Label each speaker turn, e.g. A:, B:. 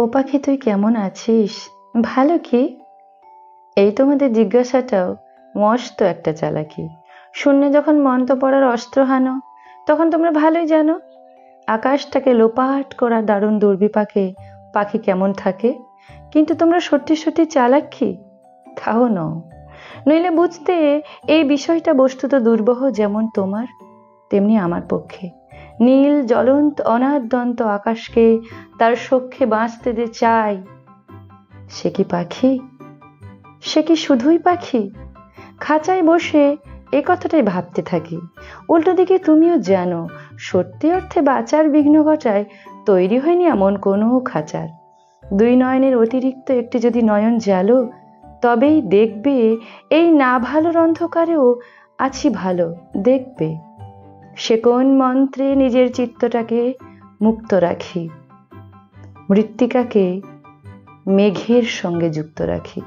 A: ও পাখি তুই কেমন আছিস, ভালো কি? এই তোমাদের জিজ্ঞাসাটাও মস্ত একটা চালাকি। শূন্যে যখন মন্ত্র পড়ার অস্ত্র হানো, তখন তোমরা ভালোই জানো আকাশটাকে লোপাট করা দারুণ দুর্বিপাকে পাখি কেমন থাকে। কিন্তু তোমরা সত্যি সত্যি চালাক কি? তাও নও। নইলে বুঝতে এই বিষয়টা বস্তুত দুর্বহ যেমন তোমার, তেমনি আমার পক্ষে। নীল জ্বলন্ত অনাদ্যন্ত আকাশকে তার সখ্যে বাঁচতে যে চাই, সে কি পাখি? সে কি শুধুই পাখি? খাঁচায় বসে এ কথাটাই ভাবতে থাকি। উল্টো দিকে তুমিও জানো, সত্যি অর্থে বাঁচার বিঘ্ন ঘটায় তৈরি হয়নি এমন কোনো খাঁচার। দুই নয়নের অতিরিক্ত একটি যদি নয়ন জ্বালো, তবেই দেখবে এই না ভালোর অন্ধকারেও আছি ভালো। দেখবে সে কোন মন্ত্রে নিজের চিত্তটাকে মুক্ত রাখি, মৃত্তিকাকে মেঘের সঙ্গে যুক্ত রাখি।